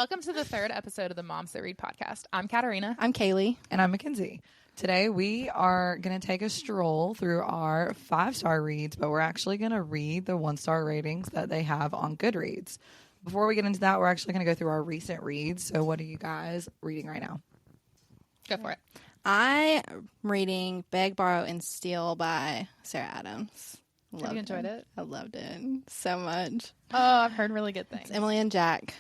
Welcome to the third episode of the Moms That Read podcast. I'm Katarina. I'm Kaylee. And I'm McKenzie. Today we are going to take a stroll through our 5-star reads, but we're actually going to read the 1-star ratings that they have on GoodReads. Before we get into that, we're actually going to go through our recent reads. So what are you guys reading right now? Go for it. I'm reading Beg, Borrow, and Steal by Sarah Adams. Have you enjoyed it? I loved it so much. Oh, I've heard really good things. It's Emily and Jack.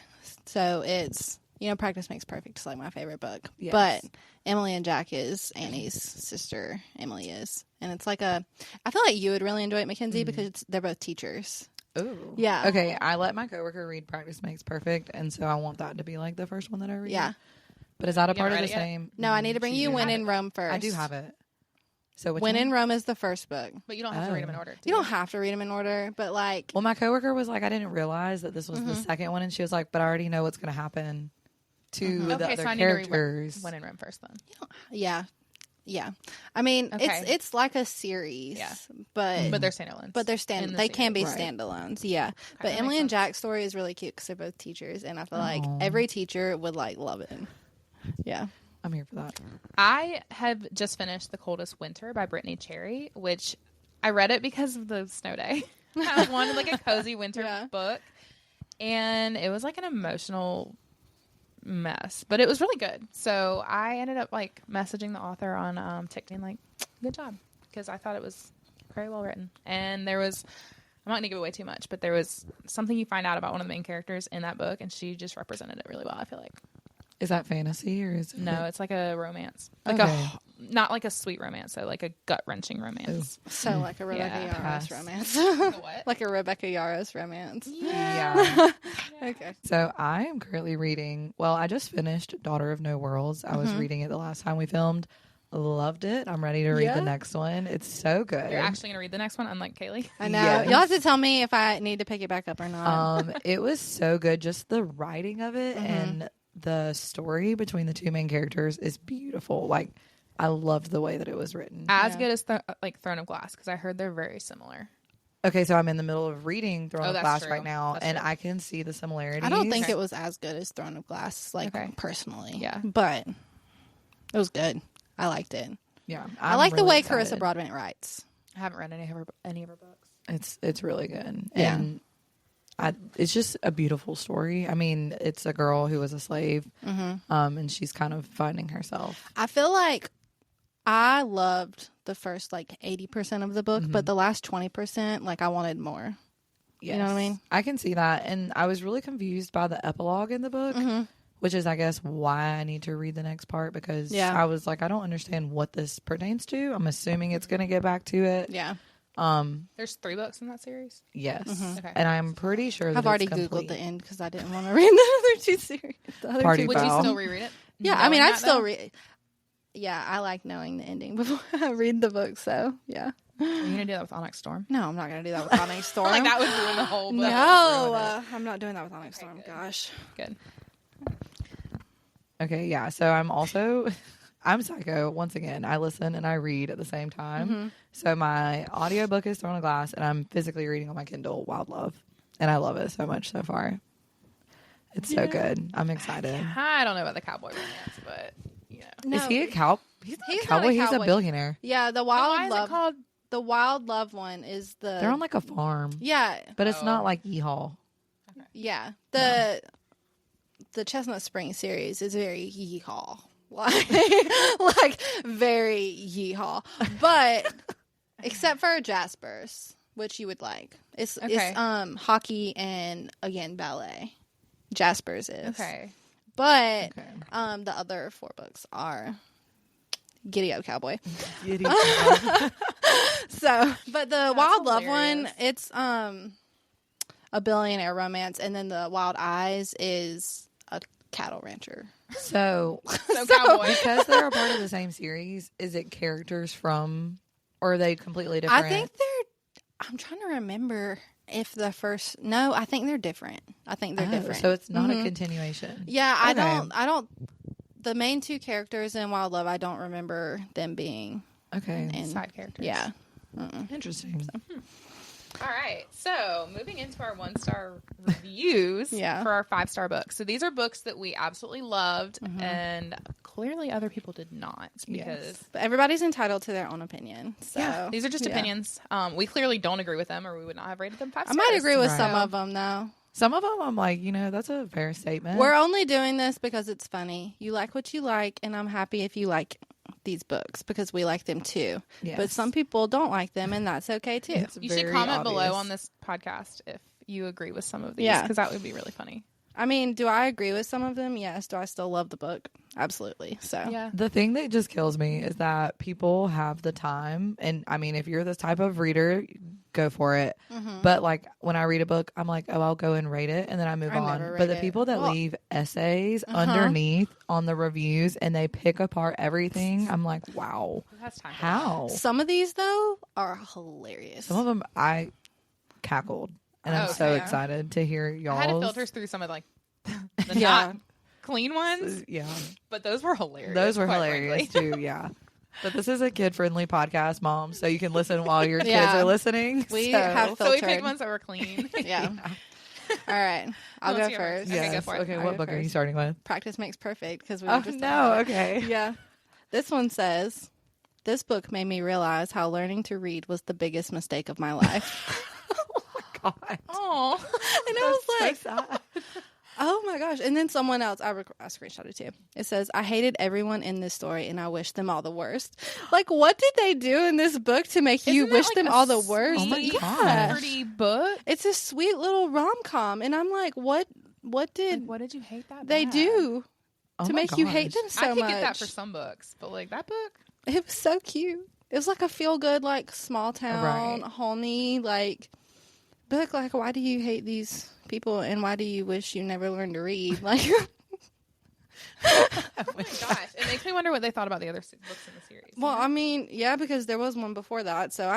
So it's, practice makes perfect. It's like my favorite book. Yes. But Emily and Jack is Annie's sister. Emily is. And it's like I feel like you would really enjoy it, McKenzie, because they're both teachers. Ooh. Yeah. Okay, I let my coworker read Practice Makes Perfect, and so I want that to be like the first one that I read. Yeah. But is that a You part of haven't the read it yet? same? No, I need to bring you When in Rome first. I do have it. So which When one? in Rome is the first book. But you don't have to read them in order. You don't have to read them in order, but like... Well, my coworker was like, I didn't realize that this was the second one, and she was like, but I already know what's going to happen to the Okay, other so I need characters. to read When in Rome first then. Yeah. I mean, Okay. it's like a series. Yeah. But But they're standalones. But they're in the they can be Right. standalones. Yeah. But that Emily makes and sense. Jack's story is really cute because they're both teachers, and I feel like Aw. every teacher would like love it. Yeah. I'm here for that. I have just finished The Coldest Winter by Brittany Cherry, which I read it because of the snow day. I wanted like a cozy winter Yeah. book. And it was like an emotional mess, but it was really good. So I ended up like messaging the author on TikTok and like, good job, because I thought it was very well written. And there was, I'm not going to give away too much, but there was something you find out about one of the main characters in that book, and she just represented it really well, I feel like. Is that fantasy or is it? No, it's like a romance. Like Okay. not like a sweet romance, so like a gut-wrenching romance. So like a Rebecca Yeah. Yarros Pass. romance. What? Like a Rebecca Yarros romance. Yeah. Okay. So I am currently reading, well, I just finished Daughter of No Worlds. I was reading it the last time we filmed. Loved it. I'm ready to read Yeah? the next one. It's so good. You're actually going to read the next one, unlike Kaylee. I know. Yes. Y'all have to tell me if I need to pick it back up or not. It was so good. Just the writing of it and the story between the two main characters is beautiful. Like, I loved the way that it was written. As Yeah. good as like Throne of Glass, because I heard they're very similar. Okay, so I'm in the middle of reading Throne of that's Glass true. right now, That's and true. I can see the similarities. I don't think it was as good as Throne of Glass, like Okay. personally. Yeah. But it was good. I liked it. Yeah, I I'm like the really way excited. Carissa Broadbent writes. I haven't read any of her books. It's really good. Yeah. And it's just a beautiful story. I mean, it's a girl who was a slave, and she's kind of finding herself. I feel like I loved the first like 80% of the book, but the last 20%, like I wanted more. Yes. You know what I mean? I can see that. And I was really confused by the epilogue in the book, which is, I guess, why I need to read the next part, because I was like, I don't understand what this pertains to. I'm assuming it's going to get back to it. Yeah. There's 3 books in that series. Yes. Okay. And I'm pretty sure that I've already it's complete. Googled the end because I didn't want to read the other two series. The other Party two Would you foul. still reread it? Yeah, I mean, Knowing I'd that, still though? read. Yeah, I like knowing the ending before I read the book. So yeah. Are you going to do that with Onyx Storm? No, I'm not gonna do that with Onyx Storm. Like that would ruin the whole book. No, I'm not doing that with Onyx Storm. good. Gosh. Good. Okay, yeah. So I'm psycho. Once again, I listen and I read at the same time. So my audiobook is Throne of Glass, and I'm physically reading on my Kindle Wild Love. And I love it so much so far. It's so good. I'm excited. I don't know about the cowboy romance, but you know. Is he a cow? He's not He's a not a cowboy. He's a cowboy. billionaire. Yeah, the Why Wild is Love. it called? The Wild Love one is the. They're on like a farm. Yeah, But it's not like Yeehaw. yeah. The Chestnut Spring series is very yeehaw, like very yeehaw. But except for Jasper's, which you would like, it's hockey and again ballet. Jasper's is Okay. but the other 4 books are Giddy Up Cowboy. So, but the Wild Love one, hilarious. it's a billionaire romance, and then the Wild Eyes is a cattle rancher. So So cowboy. because they're a part of the same series, is it characters from, or are they completely different? I think I'm trying to remember if the first. No, I think they're different. I think they're different. So it's not a continuation. Yeah, I Okay. don't. The main 2 characters in Wild Love, I don't remember them being Okay. in Side characters. Yeah. Interesting. All right. So moving into our 1-star reviews Yeah. for our 5-star books. So these are books that we absolutely loved, and clearly other people did not, because But everybody's entitled to their own opinion. So these are just yeah. opinions. We clearly don't agree with them, or we would not have rated them 5 I stars. might agree with Right. some of them, though. Some of them, I'm like, that's a fair statement. We're only doing this because it's funny. You like what you like, and I'm happy if you like these books because we like them too. Yes. But some people don't like them, and that's okay too. It's You should very comment obvious. below on this podcast if you agree with some of these, Yeah. because that would be really funny. I mean, do I agree with some of them? Yes. Do I still love the book? Absolutely. So Yeah. The thing that just kills me is that people have the time, and I mean, if you're this type of reader, go for it. But like when I read a book, I'm like, oh, I'll go and rate it, and then I move I on. never But rate the it. people that Well- leave essays underneath on the reviews and they pick apart everything, I'm like, wow, Who has time for how? some of these though are hilarious. Some of them I cackled, and I'm so Okay. excited to hear that? y'all. I had to filter through some of the Yeah. not clean ones, Yeah, but those were hilarious. those were quite hilarious frankly. too. Yeah. But this is a kid-friendly podcast, Mom, so you can listen while your kids Yeah. are listening. We so. have So we filtered. picked ones that were clean. Yeah. All right. I'll Let's go hear first. it. Okay, Yes. go for it. Okay, I'll what go book are you first. starting with? Practice makes perfect because we Oh were just no, talking about it. okay. Yeah. This one says, "This book made me realize how learning to read was the biggest mistake of my life." God. Oh, And I was like, so sad. oh my gosh. And then someone else, I screenshotted too. It says, "I hated everyone in this story and I wish them all the worst." Like, what did they do in this book to make you Isn't that wish like them a all the worst? Oh my sweet, gosh. pretty book. It's a sweet little rom-com. And I'm like, what did Like, what did you hate that? they bad? do Oh to my make you hate gosh. them so I could much? get that for some books, but like that book. It was so cute. It was like a feel-good, like, small town, Right. homey, like, book. Like, why do you hate these people and why do you wish you never learned to read? Like, Oh my gosh, it makes me wonder what they thought about the other books in the series. well, I mean, yeah, because there was one before that. So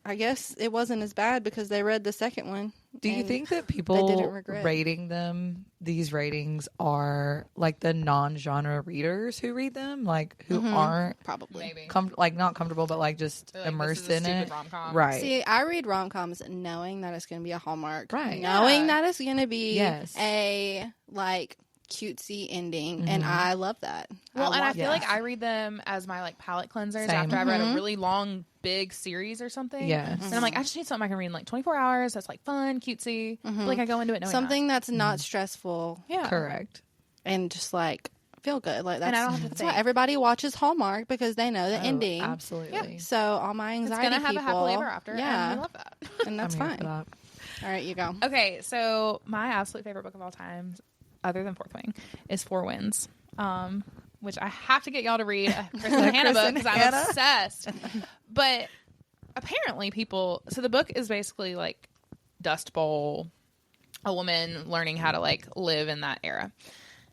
I guess it wasn't as bad because they read the second one. Do you and think that didn't people regret. rating them, these ratings, are like the non-genre readers who read them, like who aren't Probably. maybe not comfortable, but like just They're like, immersed this is a in stupid it, rom-com. right? See, I read rom-coms knowing that it's going to be a Hallmark. Right. Knowing Yeah. that it's going to be Yes. a, like, cutesy ending. And I love that. Well, and I want feel that. like I read them as my like palate cleansers Same. after I've read a really long, big series or something. Yes. And I'm like, I just need something I can read in like 24 hours. That's like fun, cutesy. Like I go into it knowing something that's not stressful that. Yeah. Correct. and just like feel good. Like And I that's, don't have to that's why think. everybody watches Hallmark because they know the Oh, ending. absolutely. So all my It's anxiety gonna have people, a happily ever after. yeah, And we love that. and that's I'm here fine. for that. All right, you go. Okay, so my absolute favorite book of all time, other than Fourth Wing, is Four Winds, which I have to get y'all to read a Chris and Hannah book because I'm obsessed. But apparently so the book is basically like Dust Bowl, a woman learning how to like live in that era.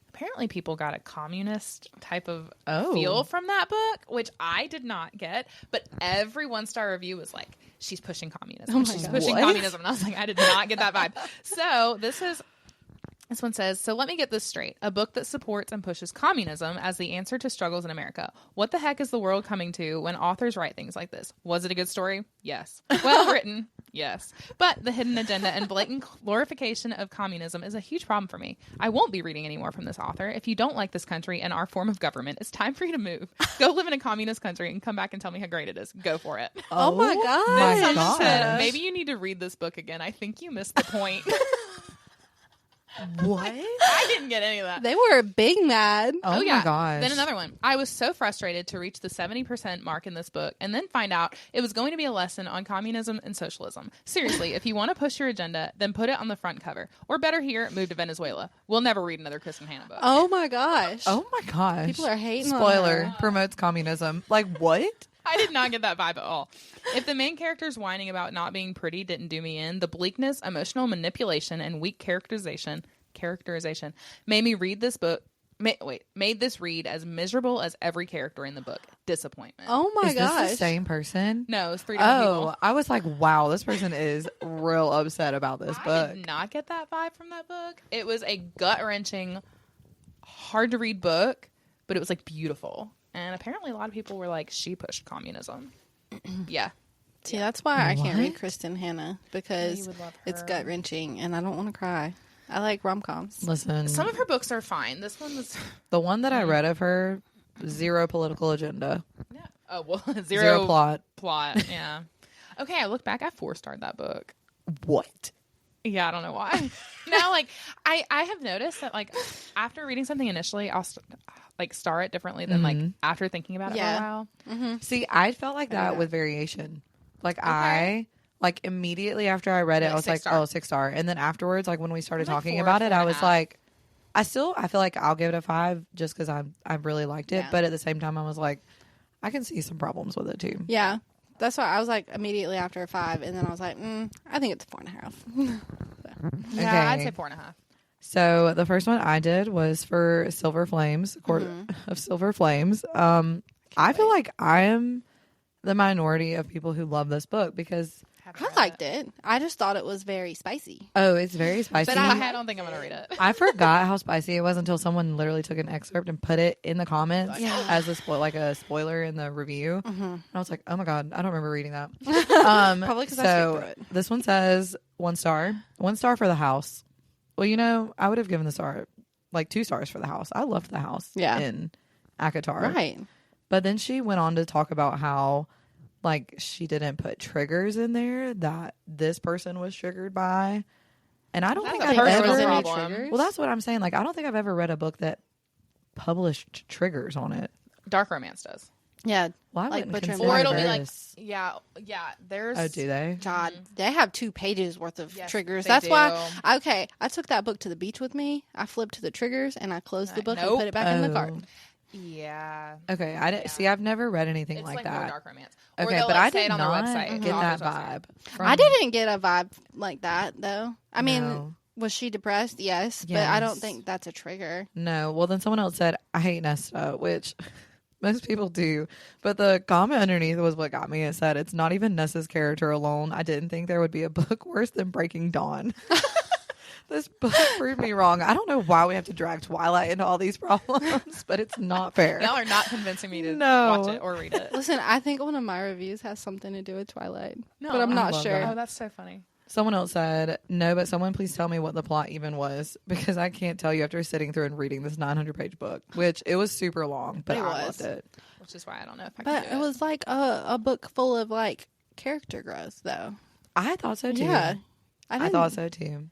Apparently people got a communist type of feel from that book, which I did not get, but every 1-star review was like, she's pushing communism. She's pushing communism. And I was like, I did not get that vibe. So this one says, so let me get this straight. A book that supports and pushes communism as the answer to struggles in America. What the heck is the world coming to when authors write things like this? Was it a good story? Yes. Well written? Yes. But the hidden agenda and blatant glorification of communism is a huge problem for me. I won't be reading any more from this author. If you don't like this country and our form of government, it's time for you to move. Go live in a communist country and come back and tell me how great it is. Go for it. Oh my god! my Someone gosh. said, maybe you need to read this book again. I think you missed the point. What? I didn't get any of that. They were big mad. Oh yeah. my gosh. Then another one. I was so frustrated to reach the 70% mark in this book and then find out it was going to be a lesson on communism and socialism. Seriously, if you want to push your agenda, then put it on the front cover. Or better here, move to Venezuela. We'll never read another Chris and Hannah book. Oh my gosh! Oh my gosh. People are hating on Spoiler her. promotes communism. Like what? I did not get that vibe at all. If the main character's whining about not being pretty didn't do me in, the bleakness, emotional manipulation, and weak characterization made me read this book. Made this read as miserable as every character in the book. Disappointment. Oh my Is gosh! this the same person? No, it's 3 different people. I was like, wow, this person is real upset about this I book. did not get that vibe from that book. It was a gut-wrenching, hard to read book, but it was like beautiful. And apparently a lot of people were like, she pushed communism. Yeah. See, that's why I can't read What? Kristen Hannah, You because would love it's her. gut wrenching and I don't want to cry. I like rom-coms. Listen, Some of her books are fine. This one was. the one that I read of her, zero political agenda, Yeah. Oh well, zero plot. Plot. Yeah. Okay, I look back. I 4-starred that book. What? Yeah, I don't know why. Now, like, I have noticed that, like, after reading something initially, I'll star it differently than like after thinking about it for a while. See, I felt like that with Variation. Like I like immediately after I read it, I was like, 6-star. oh, 6-star. And then afterwards, like when we started I'm like talking 4, about it, I was 4.5. like, I feel like I'll give it a 5 just because I really liked it. Yeah. But at the same time, I was like, I can see some problems with it too. Yeah. That's why I was like immediately after a 5, and then I was like, I think it's 4.5. Yeah, I'd Okay. say 4.5. So the first one I did was for Silver Flames, Court of Silver Flames. I feel like I am the minority of people who love this book because I liked it. I just thought it was very spicy. it's very spicy. But I don't think I'm gonna read it. I forgot how spicy it was until someone literally took an excerpt and put it in the comments as a spoiler in the review. And I was like, oh my god, I don't remember reading that. Probably because I skipped through it. This one says 1 star, 1 star for the house. Well, I would have given the star like 2 stars for the house. I loved the house in Akatar. Right. But then she went on to talk about how like she didn't put triggers in there that this person was triggered by. And I don't That's think a I've personal ever problem. Well, that's what I'm saying. Like I don't think I've ever read a book that published triggers on it. Dark romance does. Yeah. Well, I Like wouldn't Butcher and consider Or it'll be like, this. yeah. There's. Oh, do they? God, they have 2 pages worth of Yes, triggers. they That's do. why. Okay, I took that book to the beach with me. I flipped to the triggers and I closed the book and put it back in the cart. Yeah. Okay, I didn't see. I've never read anything It's like like that. more dark romance. Or Okay, they'll, but like, I say did it on their not website. get the that author's website. vibe. I didn't get a vibe like that though. I mean, No. was she depressed? Yes, but I don't Yes. think that's a trigger. No. Well, then someone else said, I hate Nesta, which most people do. But the comment underneath was what got me. It said, it's not even Nesta's character alone. I didn't think there would be a book worse than Breaking Dawn. This book proved me wrong. I don't know why we have to drag Twilight into all these problems, but it's not fair. Y'all are not convincing me to No. watch it or read it. Listen, I think one of my reviews has something to do with Twilight, No, but I'm I not love sure. that. Oh, that's so funny. Someone else said, no, but someone please tell me what the plot even was, because I can't tell you after sitting through and reading this 900-page book, which it was super long, but It I was. loved it. Which is why I don't know if I But can do it was like a book full of like character growth, though. I thought so too. Yeah, I thought so too.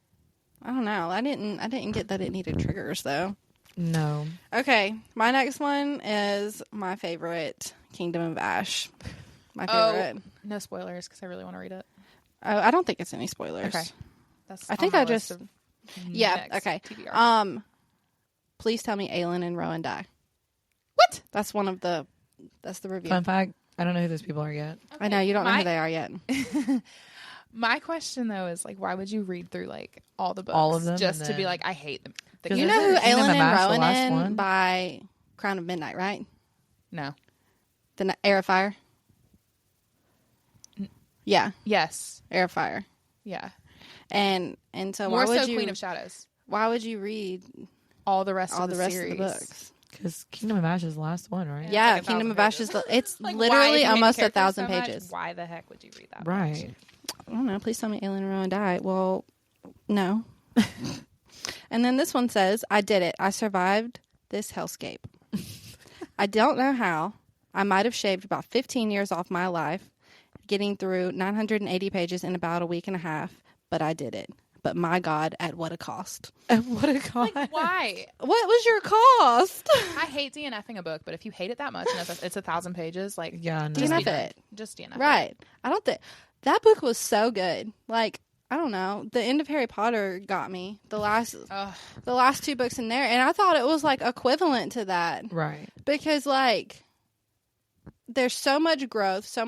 I don't know. I didn't get that it needed triggers though. No. Okay, my next one is my favorite, Kingdom of Ash. My favorite. No spoilers because I really want to read it. Oh, I don't think it's any spoilers. Okay. That's I think on I my list just- of Yeah. next Okay. TBR. Please tell me Aelin and Rowan die. What? That's that's the review. Fun fact, I don't know who those people are yet. I know you don't know who they are yet. My question though is like, why would you read through like all the books, All of them just and to be then- like, I hate them? The 'Cause You Is know who it Kingdom Aelin of and Ash, the Rowan last in one? by Crown of Midnight, right? No. The Air of Fire. Yeah, Yes. Air of Fire. Yeah. And so More why would so you Queen of Shadows. why would you read All the rest all of the the rest series. of the books? Because Kingdom of Ash is the last one, right? Yeah, like 1,000 Kingdom of Ash is pages. it's Like, why, literally if you hate almost the characters 1,000 so much, pages. Why the heck would you read that? Right. I don't know. Please tell me Aelin and Rowan died. Well, no. And then this one says, I did it. I survived this hellscape. I don't know how. I might have shaved about 15 years off my life, getting through 980 pages in about a week and a half, but I did it. But my God, at what a cost. What a god. Like, why? What was your cost? I hate DNFing a book, but if you hate it that much and it's 1,000 pages, like, Yeah, no. just be DNF done. it. Just DNF it. Right. I don't think that book was so good. Like, I don't know. The end of Harry Potter got me. The last 2 books in there, and I thought it was like equivalent to that. Right. Because like there's so much growth.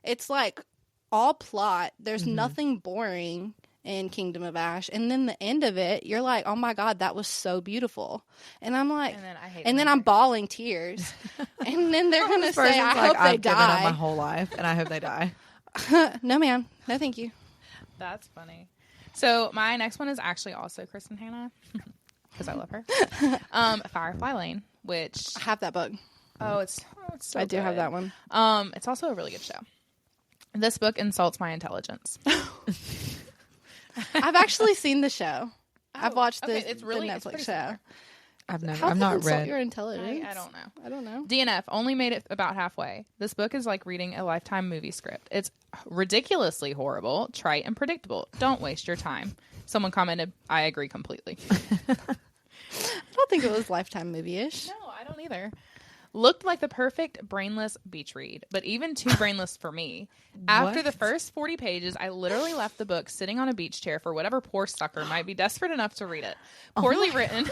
It's like all plot. There's nothing boring in Kingdom of Ash. And then the end of it, you're like, oh my God, that was so beautiful. And I'm like, And then I hate and then I'm bawling tears. And then they're going to This say, person's I like, hope they I've given up my die. whole life, and I hope they die. No, ma'am. No, thank you. That's funny. So my next one is actually also Kristen Hannah because I love her. Firefly Lane, which I have that book. it's so I do have good. that one. It's also a really good show. This book insults my intelligence. I've actually seen the show. I've watched okay, the it's really- it's Netflix pretty show. similar. I've How not insult read. your intelligence? I don't know. I don't know. DNF only made it about halfway. This book is like reading a Lifetime movie script. It's ridiculously horrible, trite, and predictable. Don't waste your time. Someone commented, I agree completely. I don't think it was Lifetime movie-ish. No, I don't either. Looked like the perfect brainless beach read, but even too brainless for me. After the first 40 pages, I literally left the book sitting on a beach chair for whatever poor sucker might be desperate enough to read it. Poorly written.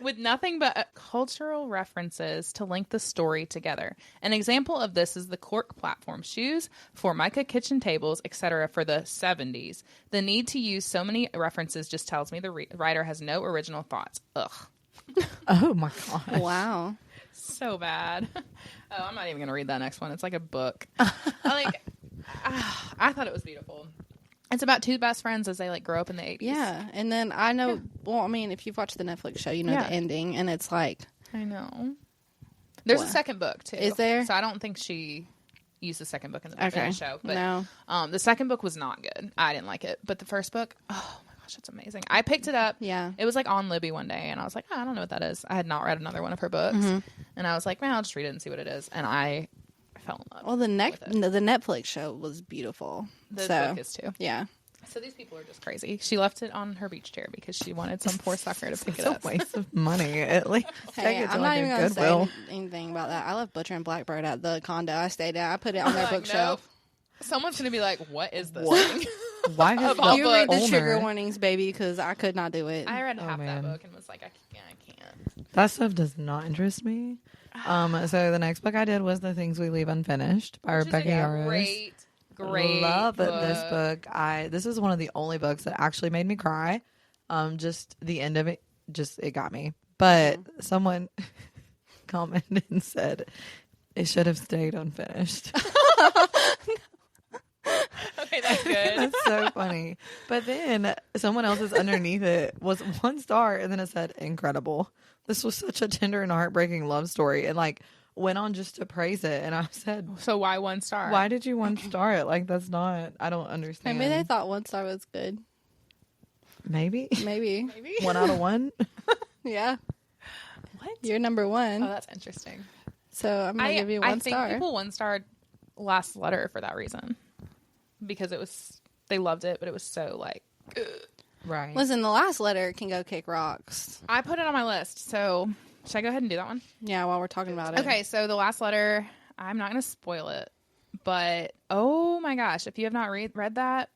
With nothing but cultural references to link the story together. An example of this is the cork platform shoes, Formica kitchen tables, etc. for the 70s. The need to use so many references just tells me the writer has no original thoughts. Ugh. Oh my gosh. Wow. So bad. Oh, I'm not even going to read that next one. It's like a book. I thought it was beautiful. It's about two best friends as they like grow up in the 80s. Yeah, and then I know. Well, I mean, if you've watched the Netflix show, you know the ending, and it's like I know. There's a second book too. Is there? So I don't think she used the second book in the show. But No. The second book was not good. I didn't like it. But the first book, oh my gosh, it's amazing. I picked it up. Yeah. It was like on Libby one day, and I was like, I don't know what that is. I had not read another one of her books, and I was like, man, I'll just read it and see what it is. And I fell in love. Well, the Netflix show was beautiful. The so, book is too. Yeah. So these people are just crazy. She left it on her beach chair because she wanted some poor sucker to pick it It's up. a waste of money. At least take Hey, it to I'm like not even a going to Goodwill. say anything about that. I left Butcher and Blackbird at the condo I stayed at. I put it on their Like, bookshelf. nope. Someone's going to be like, what is this What? thing? Why has Of all the You read the owner- trigger warnings, baby, because I could not do it. I read half man. that book and was like, I can't. That stuff does not interest me. So the next book I did was The Things We Leave Unfinished by Which Rebecca is a Yarros. great Love book. this book. This is one of the only books that actually made me cry. Just the end of it, it got me. But someone commented and said it should have stayed unfinished. Okay, that's good. That's so funny. But then someone else's underneath it was 1 star, and then it said incredible. This was such a tender and heartbreaking love story, and like went on just to praise it. And I said, So why 1 star? why did you 1 star it? Like, that's not, I don't understand. Maybe they thought 1 star was good. Maybe Maybe. 1 out of 1. Yeah. What? You're number 1. Oh, that's interesting. So I'm going to give you 1 I think star. people 1 star last letter for that reason. Because they loved it, but it was so like, ugh. Right. Listen, the last letter can go kick rocks. I put it on my list. So should I go ahead and do that one? Yeah, while we're talking about it. Okay, so the last letter, I'm not going to spoil it, but oh my gosh, if you have not read that,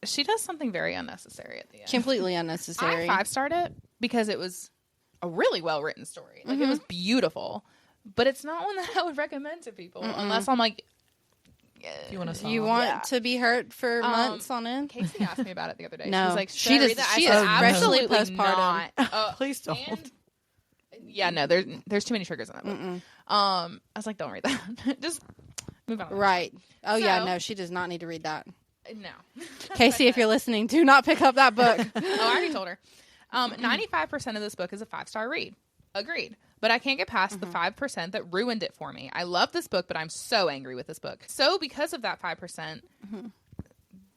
she does something very unnecessary at the end. Completely unnecessary. I 5-starred it because it was a really well written story. Like it was beautiful, but it's not one that I would recommend to people unless I'm like, You want to You want to be hurt for months on end? Casey asked me about it the other day. No. She was like, She "Should I read does- that?" I she said, is freshly "Absolutely postpartum. not." Please don't. And- yeah, no, there's too many triggers in that book. I was like, don't read that. Just move on. Right. Oh, yeah, So- no, she does not need to read that. No. Casey, if you're listening, do not pick up that book. Oh, I already told her. 95% of this book is a 5-star read. Agreed. But I can't get past the 5% that ruined it for me. I love this book, but I'm so angry with this book. So because of that 5%,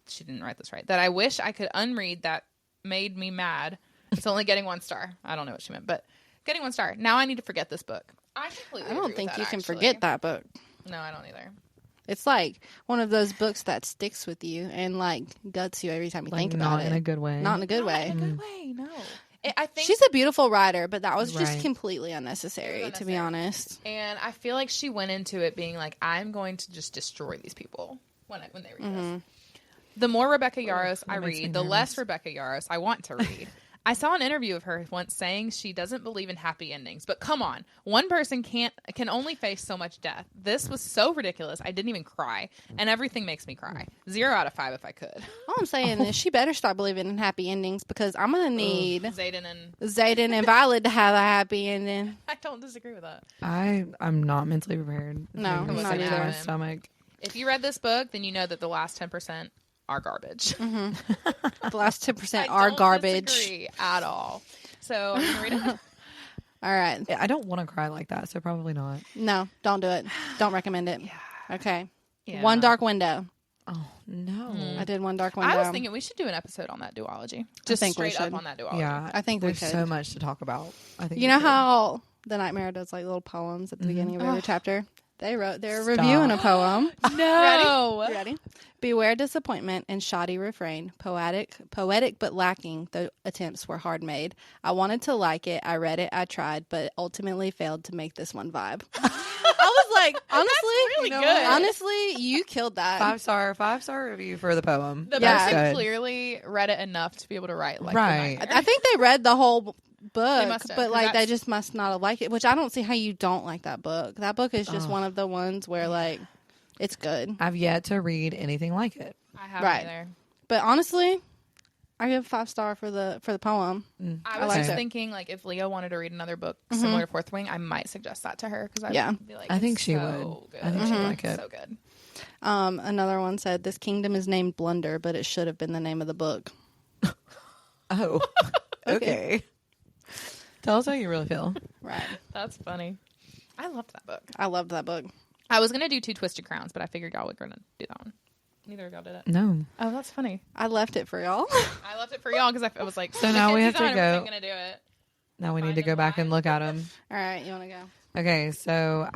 she didn't write this right, that I wish I could unread that made me mad. It's only getting 1 star. I don't know what she meant, but getting 1 star. Now I need to forget this book. I completely I agree don't with think that, you can actually. forget that book. No, I don't either. It's like one of those books that sticks with you and like guts you every time you think about not it. in a good way. Not in a good Not way. in a good way, no. I think She's a beautiful writer, but that was just Right. completely unnecessary, to be honest. And I feel like she went into it being like, I'm going to just destroy these people when they read this. The more Rebecca Yarros I that makes me read, the nervous. less Rebecca Yarros I want to read. I saw an interview of her once saying she doesn't believe in happy endings. But come on, one person can only face so much death. This was so ridiculous. I didn't even cry. And everything makes me cry. 0 out of 5 if I could. All I'm saying is she better start believing in happy endings because I'm going to need Zayden and Zayden and Violet to have a happy ending. I don't disagree with that. I'm not mentally prepared. No, It's I'm like not sick to my either. stomach. If you read this book, then you know that the last 10% are garbage. The last 10% I are don't garbage. disagree at all. So I'm gonna read it. All right. I don't want to cry like that, so probably not. No, don't do it. Don't recommend it. Okay. Yeah. One Dark Window. Oh no. I did One Dark Window. I was thinking we should do an episode on that duology. Just think we straight up should. on that duology. Yeah, I think we there's could. so much to talk about. I think You we know could. how The Nightmare does like little poems at the beginning of every Ugh. chapter? They're reviewing a poem. No. You ready? Beware disappointment and shoddy refrain. Poetic but lacking, though attempts were hard made. I wanted to like it. I read it. I tried, but ultimately failed to make this one vibe. I was like, honestly, really good. Honestly, you killed that. 5-star review for the poem. The Yeah. person Good. clearly read it enough to be able to write like Right. The Nightmare. I think they read the whole book, must have, but 'cause like they that's- just must not have liked it. Which I don't see how you don't like that book. That book is just one of the ones where like it's good. I've yet to read anything like it. I haven't Right. either. But honestly, I give 5-star for the poem. I I was liked just it. thinking, like, if Leo wanted to read another book similar to Fourth Wing, I might suggest that to her because I'd Yeah. be like, I think it's she so would. Good. I think she'd like it. So good. Another one said, "This kingdom is named Blunder, but it should have been the name of the book." Oh, okay. Tell us how you really feel. Right. That's funny. I loved that book. I loved that book. I was gonna do 2 Twisted Crowns, but I figured y'all were gonna do that one. Neither of y'all did it. No. Oh, that's funny. I left it for y'all. I left it for y'all because I was like, So now we have to Mackenzie's 100% go. Gonna do it. Now we need Find to a go back lie. and look at them. All right, you want to go? Okay, so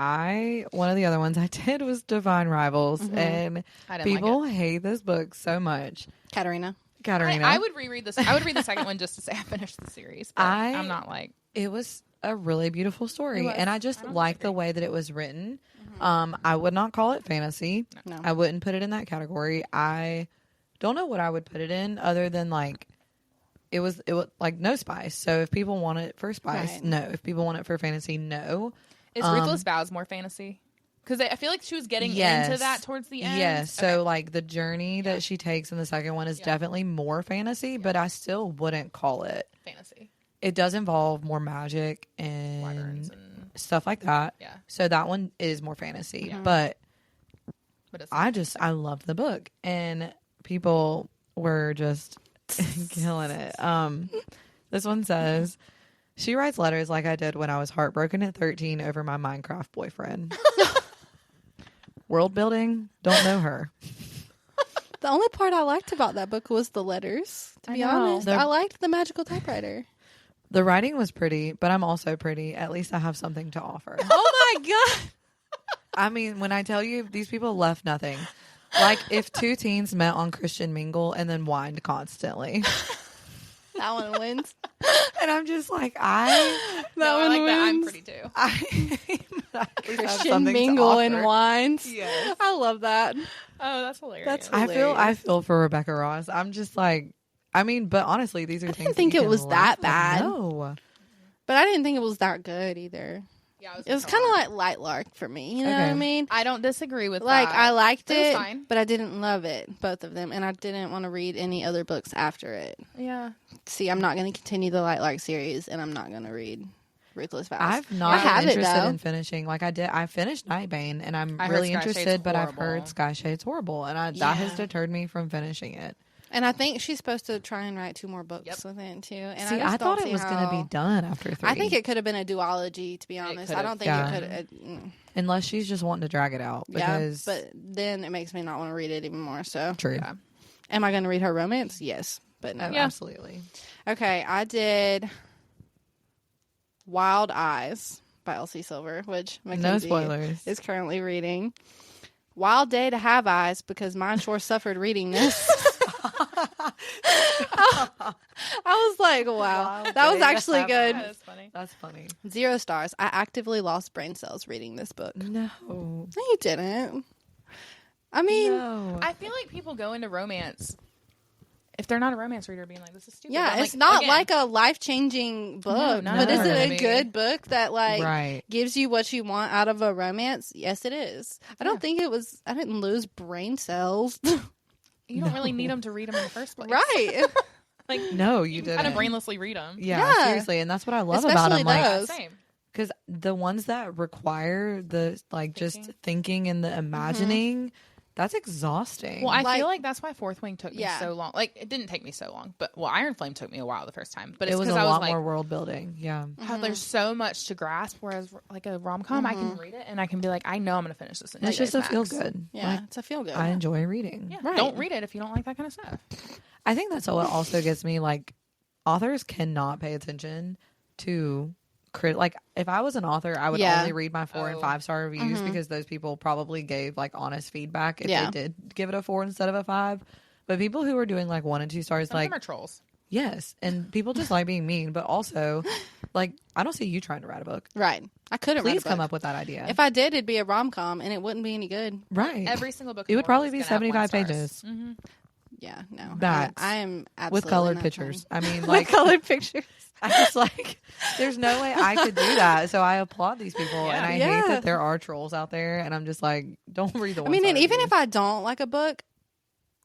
one of the other ones I did was Divine Rivals, and I didn't people like hate this book so much. Katarina. Katarina, I would reread this. I would read the second one just to say I finished the series. But I'm not like. it was a really beautiful story, It was. and I just I don't like the disagree. way that it was written. I would not call it fantasy. No. I wouldn't put it in that category. I don't know what I would put it in other than like it was like no spice. So if people want it for spice, Right. no. If people want it for fantasy, no. Is Ruthless Vows more fantasy? Because I feel like she was getting into that towards the end. Yes. So Okay. like the journey that she takes in the second one is definitely more fantasy, but I still wouldn't call it. Fantasy. It does involve more magic and Wyverns and stuff like that. yeah. So that one is more fantasy, Yeah. but But it's I loved the book, and people were just killing it. This one says, "She writes letters like I did when I was heartbroken at 13 over my Minecraft boyfriend." World building, don't know her. The only part I liked about that book was the letters. To be I know. honest, I liked the magical typewriter. The writing was pretty, but I'm also pretty. At least I have something to offer. Oh my god! I mean, when I tell you these people left nothing. Like if 2 teens met on Christian Mingle and then whined constantly. That one wins. And I'm just like, That no, I one like that. I'm wins. pretty too. Christian mingle and wines. Yes. I love that. Oh, that's hilarious. That's I feel for Rebecca Ross. I'm just like, I mean, but honestly, these are things. didn't think that you it can was laugh that at. bad. No. But I didn't think it was that good either. Yeah, It was kind of like Light Lark for me. You know what I Okay. mean? I don't disagree with Like, that. I liked It was it, fine. but I didn't love it, both of them. And I didn't want to read any other books after it. Yeah. See, I'm not going to continue the Light Lark series, and I'm not going to read Ruthless Vows. I've I not have been it, interested though. in finishing. Like I did, I finished Nightbane, and I'm I heard really Sky Shade's interested. But I've horrible. heard Sky Shade's horrible, and that has Yeah. deterred me from finishing it. And I think she's supposed to try and write 2 more books Yep. with it, too. And See, I, just I thought don't it see was going to how- be done after 3. I think it could have been a duology, to be honest. I could've. don't think Yeah. it could. Unless she's just wanting to drag it out. Yeah, Because but then it makes me not want to read it even more. So, true. Yeah. am I going to read her romance? Yes, but no. Oh, Yeah. absolutely. Okay, I did Wild Eyes by Elsie Silver, which No McKenzie spoilers. is currently reading. Wild day to have eyes because mine sure suffered reading this. I was like, wow, Wild that was day to actually have good. That is funny. That's funny. 0 stars. I actively lost brain cells reading this book. No. No, you didn't. I mean, No. I feel like people go into romance if they're not a romance reader, being like, "This is stupid." yeah, I'm it's like, not again, like a life-changing book, none but of is them it are a gonna good be. book that like Right. gives you what you want out of a romance? Yes, it is. I don't think it was. I didn't lose brain cells. you don't really need them to read them in the first place, Right. Like, No, you kind of didn't. brainlessly read them. Yeah, Yeah. seriously, and that's what I love about Especially them. Like, those. Same. because the ones that require the like just thinking and the imagining, That's exhausting. Well, I Like- feel like that's why Fourth Wing took me Yeah. so long. Like, it didn't take me so long, but Iron Flame took me a while the first time. But it's it was a because I was lot like, more world building. Yeah. how there's so much to grasp. Whereas, like a rom com, I can read it and I can be like, I know I'm going to finish this in 2 It's just days a feel max. good. Yeah, Like, it's a feel good. I enjoy reading. Yeah, Right. don't read it if you don't like that kind of stuff. I think that's what also gets me. Like, authors cannot pay attention to like, if I was an author, I would Yeah. only read my 4 and 5-star reviews because those people probably gave like honest feedback if Yeah. they did give it a 4 instead of a 5. But people who are doing like 1 and 2 stars, Some like, of them are trolls. yes, and people just like being mean. But also, like, I don't see you trying to write a book. Right. I couldn't Please write a book. come up with that idea. If I did, it'd be a rom-com, and it wouldn't be any good. Right. Every single book. It in would the probably world be is gonna have 75 1 pages. stars. Mm-hmm. Yeah, no. That's I am absolutely with colored not pictures. trying. I mean, With like, colored pictures. I just like, there's no way I could do that. So I applaud these people, and I hate Yeah. that there are trolls out there. And I'm just like, don't read the. I mean, and even reviews. if I don't like a book,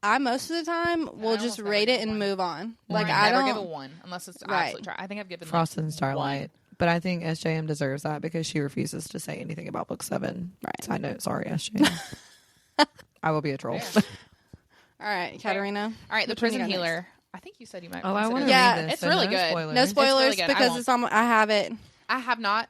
I most of the time will almost just never rate give it and one. move on. Or Like I I never don't. give a 1 unless it's Right. absolutely try. I think I've given Frost and like, Starlight. 1. But I think SJM deserves that because she refuses to say anything about book 7. Right. Side note, sorry, SJM. I will be a troll. Fair. All right, Katarina. All right, The Which one you Prison got next? Healer. I think you said you might. Oh, I consider want it. to Yeah, read this. it's so really no good. Spoilers. No spoilers really good. I because won't. it's on. I have it. I have not